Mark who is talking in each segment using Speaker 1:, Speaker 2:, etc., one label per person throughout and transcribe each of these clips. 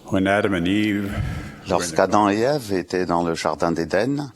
Speaker 1: When Adam and Eve were in the
Speaker 2: Lorsqu'Adam et Ève étaient dans le jardin d'Éden,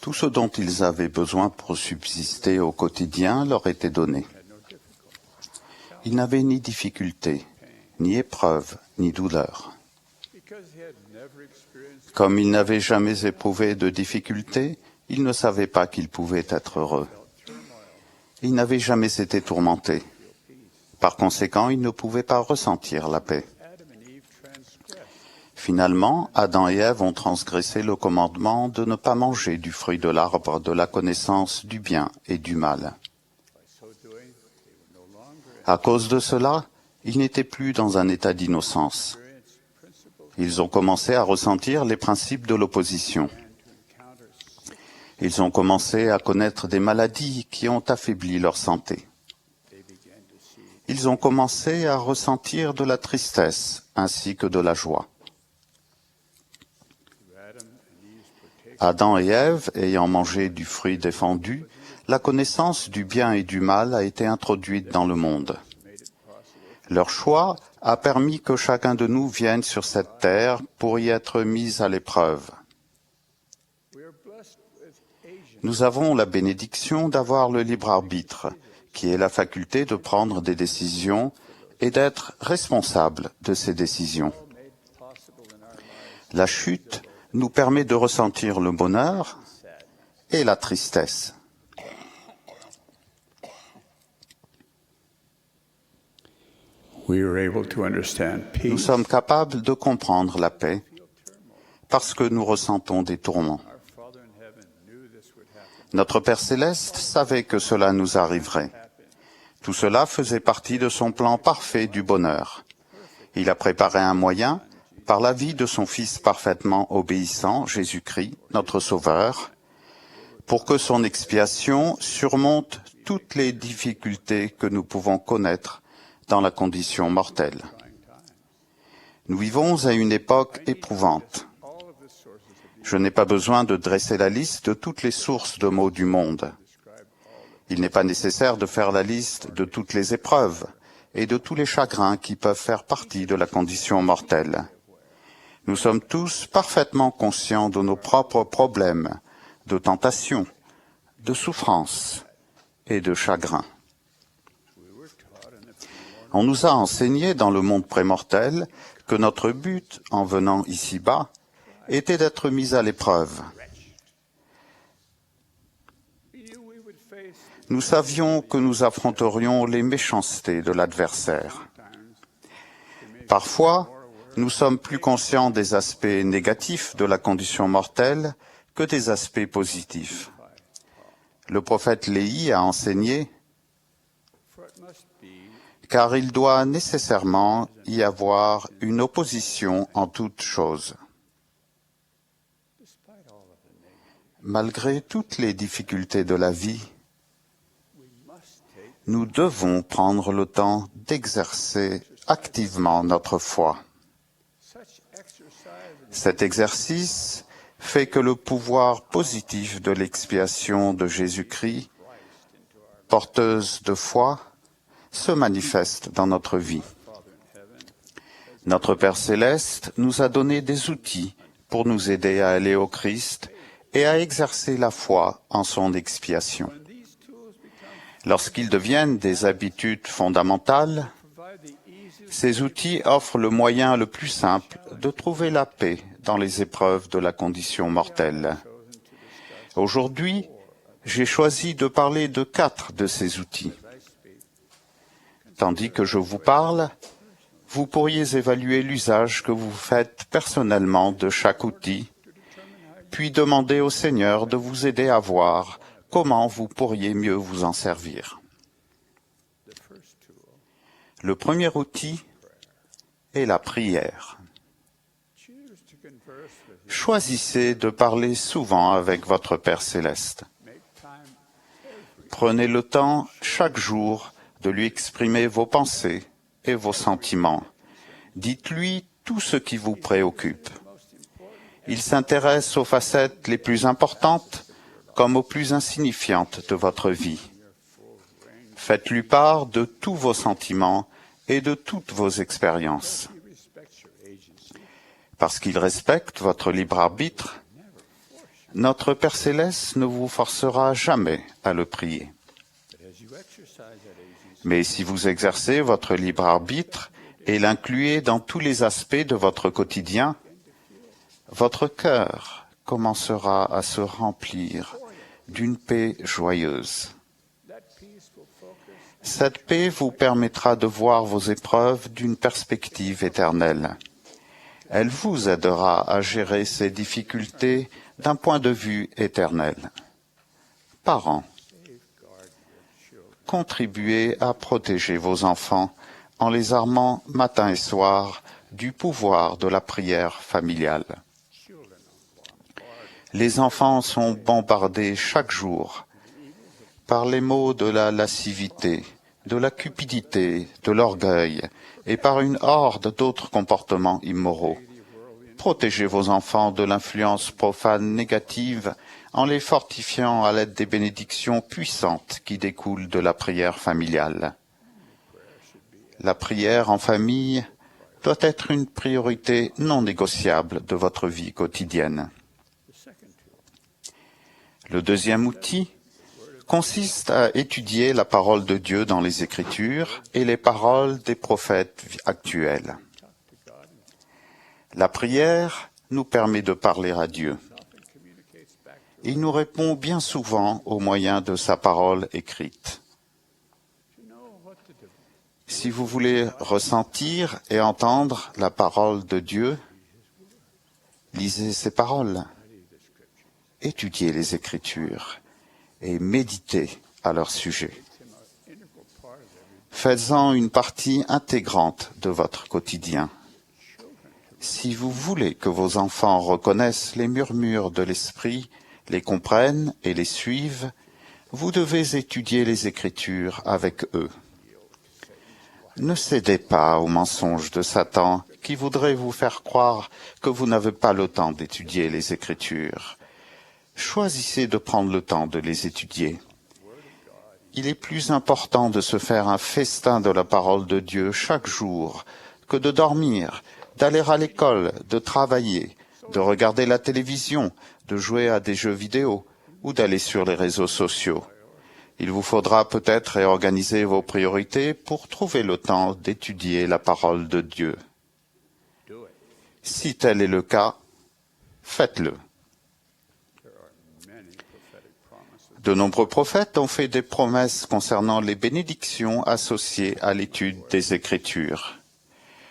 Speaker 2: tout ce dont ils avaient besoin pour subsister au quotidien leur était donné. Ils n'avaient ni difficulté, ni épreuve, ni douleur. Comme ils n'avaient jamais éprouvé de difficulté, ils ne savaient pas qu'ils pouvaient être heureux. Ils n'avaient jamais été tourmentés. Par conséquent, ils ne pouvaient pas ressentir la paix. Finalement, Adam et Ève ont transgressé le commandement de ne pas manger du fruit de l'arbre de la connaissance du bien et du mal. À cause de cela, ils n'étaient plus dans un état d'innocence. Ils ont commencé à ressentir les principes de l'opposition. Ils ont commencé à connaître des maladies qui ont affaibli leur santé. Ils ont commencé à ressentir de la tristesse ainsi que de la joie. Adam et Ève, ayant mangé du fruit défendu, la connaissance du bien et du mal a été introduite dans le monde. Leur choix a permis que chacun de nous vienne sur cette terre pour y être mis à l'épreuve. Nous avons la bénédiction d'avoir le libre arbitre, qui est la faculté de prendre des décisions et d'être responsable de ces décisions. La chute nous permet de ressentir le bonheur et la tristesse. Nous sommes capables de comprendre la paix parce que nous ressentons des tourments. Notre Père Céleste savait que cela nous arriverait. Tout cela faisait partie de son plan parfait du bonheur. Il a préparé un moyen, par la vie de son Fils parfaitement obéissant, Jésus-Christ, notre Sauveur, pour que son expiation surmonte toutes les difficultés que nous pouvons connaître dans la condition mortelle. Nous vivons à une époque éprouvante. Je n'ai pas besoin de dresser la liste de toutes les sources de maux du monde. Il n'est pas nécessaire de faire la liste de toutes les épreuves et de tous les chagrins qui peuvent faire partie de la condition mortelle. Nous sommes tous parfaitement conscients de nos propres problèmes, de tentations, de souffrances et de chagrins. On nous a enseigné dans le monde prémortel que notre but en venant ici-bas était d'être mis à l'épreuve. Nous savions que nous affronterions les méchancetés de l'adversaire. Parfois, nous sommes plus conscients des aspects négatifs de la condition mortelle que des aspects positifs. Le prophète Léhi a enseigné « Car il doit nécessairement y avoir une opposition en toutes choses. » Malgré toutes les difficultés de la vie, nous devons prendre le temps d'exercer activement notre foi. Cet exercice fait que le pouvoir positif de l'expiation de Jésus-Christ, porteuse de foi, se manifeste dans notre vie. Notre Père Céleste nous a donné des outils pour nous aider à aller au Christ et à exercer la foi en son expiation. Lorsqu'ils deviennent des habitudes fondamentales, ces outils offrent le moyen le plus simple de trouver la paix dans les épreuves de la condition mortelle. Aujourd'hui, j'ai choisi de parler de 4 de ces outils. Tandis que je vous parle, vous pourriez évaluer l'usage que vous faites personnellement de chaque outil, puis demander au Seigneur de vous aider à voir comment vous pourriez mieux vous en servir. Le premier outil est la prière. Choisissez de parler souvent avec votre Père Céleste. Prenez le temps chaque jour de lui exprimer vos pensées et vos sentiments. Dites-lui tout ce qui vous préoccupe. Il s'intéresse aux facettes les plus importantes comme aux plus insignifiantes de votre vie. Faites-lui part de tous vos sentiments et de toutes vos expériences. Parce qu'il respecte votre libre arbitre, notre Père Céleste ne vous forcera jamais à le prier. Mais si vous exercez votre libre arbitre et l'incluez dans tous les aspects de votre quotidien, votre cœur commencera à se remplir d'une paix joyeuse. Cette paix vous permettra de voir vos épreuves d'une perspective éternelle. Elle vous aidera à gérer ces difficultés d'un point de vue éternel. Parents, contribuez à protéger vos enfants en les armant matin et soir du pouvoir de la prière familiale. Les enfants sont bombardés chaque jour par les maux de la lascivité, de la cupidité, de l'orgueil et par une horde d'autres comportements immoraux. Protégez vos enfants de l'influence profane négative en les fortifiant à l'aide des bénédictions puissantes qui découlent de la prière familiale. La prière en famille doit être une priorité non négociable de votre vie quotidienne. Le deuxième outil consiste à étudier la parole de Dieu dans les Écritures et les paroles des prophètes actuels. La prière nous permet de parler à Dieu. Il nous répond bien souvent au moyen de sa parole écrite. Si vous voulez ressentir et entendre la parole de Dieu, lisez ses paroles, étudiez les Écritures et méditez à leur sujet. Faites-en une partie intégrante de votre quotidien. Si vous voulez que vos enfants reconnaissent les murmures de l'esprit, les comprennent et les suivent, vous devez étudier les Écritures avec eux. Ne cédez pas aux mensonges de Satan qui voudrait vous faire croire que vous n'avez pas le temps d'étudier les Écritures. Choisissez de prendre le temps de les étudier. Il est plus important de se faire un festin de la parole de Dieu chaque jour que de dormir, d'aller à l'école, de travailler, de regarder la télévision, de jouer à des jeux vidéo ou d'aller sur les réseaux sociaux. Il vous faudra peut-être réorganiser vos priorités pour trouver le temps d'étudier la parole de Dieu. Si tel est le cas, faites-le. De nombreux prophètes ont fait des promesses concernant les bénédictions associées à l'étude des Écritures.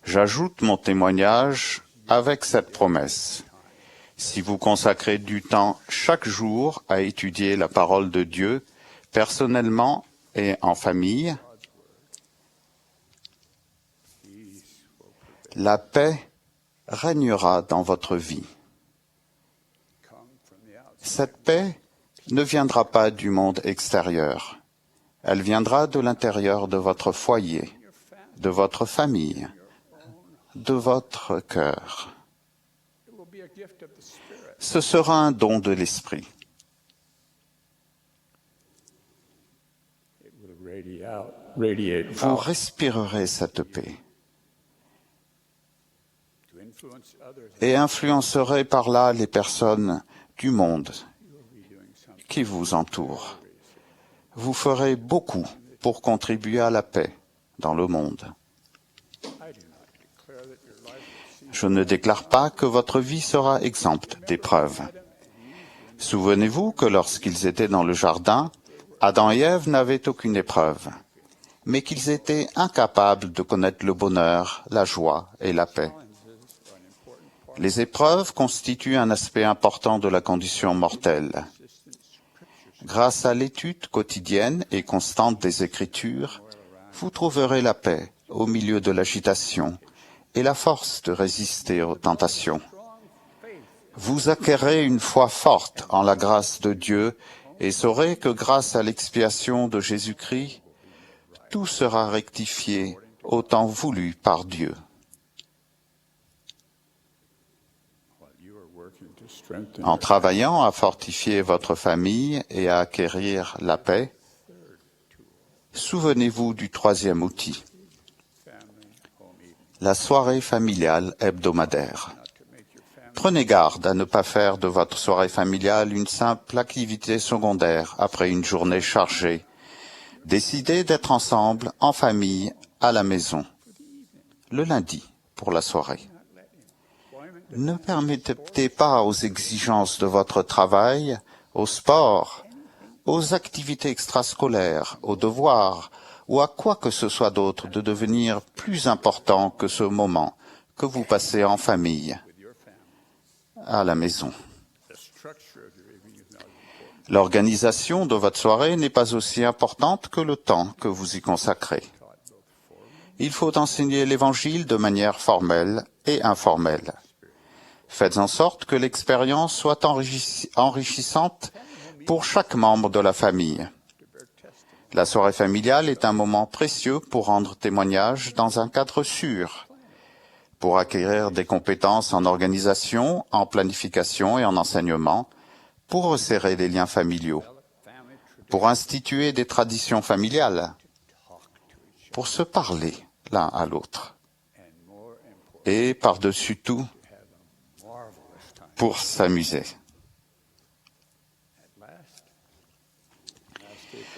Speaker 2: J'ajoute mon témoignage avec cette promesse. Si vous consacrez du temps chaque jour à étudier la parole de Dieu, personnellement et en famille, la paix régnera dans votre vie. Cette paix ne viendra pas du monde extérieur. Elle viendra de l'intérieur de votre foyer, de votre famille, de votre cœur. Ce sera un don de l'Esprit. Vous respirerez cette paix et influencerez par là les personnes du monde qui vous entourent. Vous ferez beaucoup pour contribuer à la paix dans le monde. Je ne déclare pas que votre vie sera exempte d'épreuves. Souvenez-vous que lorsqu'ils étaient dans le jardin, Adam et Ève n'avaient aucune épreuve, mais qu'ils étaient incapables de connaître le bonheur, la joie et la paix. Les épreuves constituent un aspect important de la condition mortelle. Grâce à l'étude quotidienne et constante des Écritures, vous trouverez la paix au milieu de l'agitation et la force de résister aux tentations. Vous acquérez une foi forte en la grâce de Dieu et saurez que grâce à l'expiation de Jésus-Christ, tout sera rectifié au temps voulu par Dieu. En travaillant à fortifier votre famille et à acquérir la paix, souvenez-vous du troisième outil, la soirée familiale hebdomadaire. Prenez garde à ne pas faire de votre soirée familiale une simple activité secondaire après une journée chargée. Décidez d'être ensemble, en famille, à la maison, le lundi pour la soirée. Ne permettez pas aux exigences de votre travail, au sport, aux activités extrascolaires, aux devoirs ou à quoi que ce soit d'autre de devenir plus important que ce moment que vous passez en famille, à la maison. L'organisation de votre soirée n'est pas aussi importante que le temps que vous y consacrez. Il faut enseigner l'Évangile de manière formelle et informelle. Faites en sorte que l'expérience soit enrichissante pour chaque membre de la famille. La soirée familiale est un moment précieux pour rendre témoignage dans un cadre sûr, pour acquérir des compétences en organisation, en planification et en enseignement, pour resserrer les liens familiaux, pour instituer des traditions familiales, pour se parler l'un à l'autre, et par-dessus tout, pour s'amuser.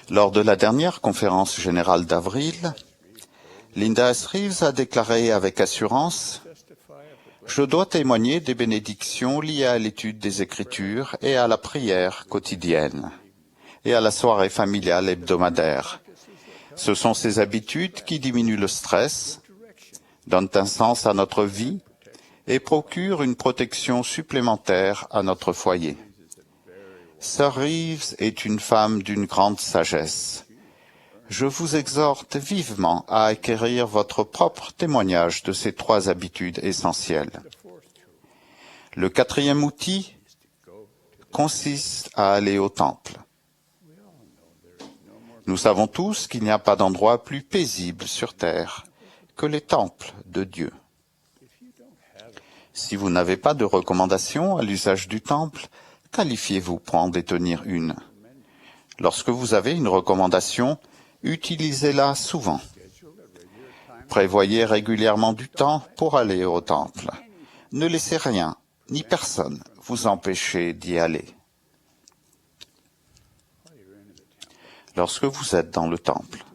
Speaker 2: Lors de la dernière conférence générale d'avril, Linda S. Reeves a déclaré avec assurance « Je dois témoigner des bénédictions liées à l'étude des Écritures et à la prière quotidienne et à la soirée familiale hebdomadaire. Ce sont ces habitudes qui diminuent le stress, donnent un sens à notre vie et procurent une protection supplémentaire à notre foyer. Sœur Reeves est une femme d'une grande sagesse. Je vous exhorte vivement à acquérir votre propre témoignage de ces 3 habitudes essentielles. Le 4e outil consiste à aller au temple. Nous savons tous qu'il n'y a pas d'endroit plus paisible sur terre que les temples de Dieu. Si vous n'avez pas de recommandation à l'usage du temple, qualifiez-vous pour en détenir une. Lorsque vous avez une recommandation, utilisez-la souvent. Prévoyez régulièrement du temps pour aller au temple. Ne laissez rien, ni personne, vous empêcher d'y aller. Lorsque vous êtes dans le temple,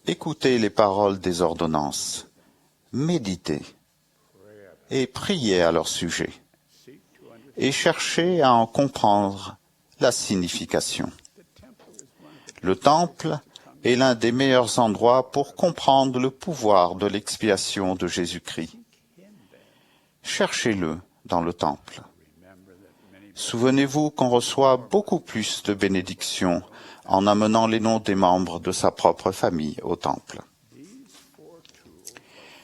Speaker 2: écoutez les paroles des ordonnances, méditez et priez à leur sujet, et cherchez à en comprendre la signification. Le temple est l'un des meilleurs endroits pour comprendre le pouvoir de l'expiation de Jésus-Christ. Cherchez-le dans le temple. Souvenez-vous qu'on reçoit beaucoup plus de bénédictions en amenant les noms des membres de sa propre famille au temple.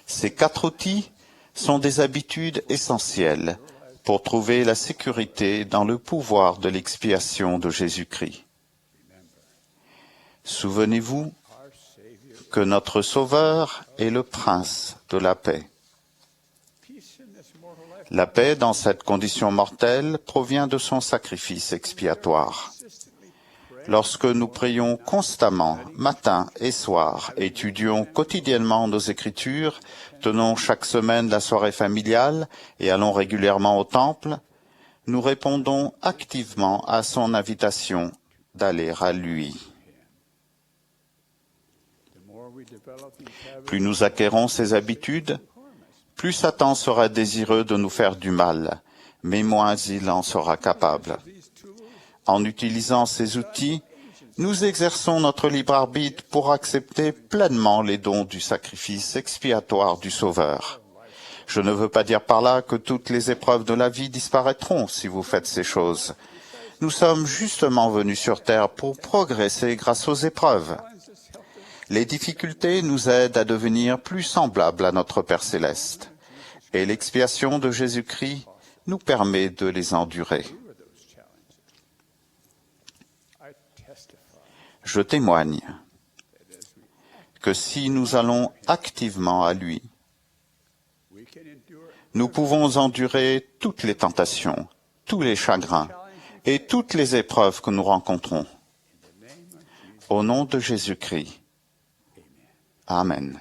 Speaker 2: Ces 4 outils sont des habitudes essentielles pour trouver la sécurité dans le pouvoir de l'expiation de Jésus-Christ. Souvenez-vous que notre Sauveur est le Prince de la paix. La paix dans cette condition mortelle provient de son sacrifice expiatoire. Lorsque nous prions constamment, matin et soir, étudions quotidiennement nos Écritures, tenons chaque semaine la soirée familiale et allons régulièrement au temple, nous répondons activement à son invitation d'aller à lui. Plus nous acquérons ces habitudes, plus Satan sera désireux de nous faire du mal, mais moins il en sera capable. En utilisant ces outils, nous exerçons notre libre arbitre pour accepter pleinement les dons du sacrifice expiatoire du Sauveur. Je ne veux pas dire par là que toutes les épreuves de la vie disparaîtront si vous faites ces choses. Nous sommes justement venus sur terre pour progresser grâce aux épreuves. Les difficultés nous aident à devenir plus semblables à notre Père céleste, et l'expiation de Jésus-Christ nous permet de les endurer. Je témoigne que si nous allons activement à lui, nous pouvons endurer toutes les tentations, tous les chagrins et toutes les épreuves que nous rencontrons. Au nom de Jésus-Christ. Amen.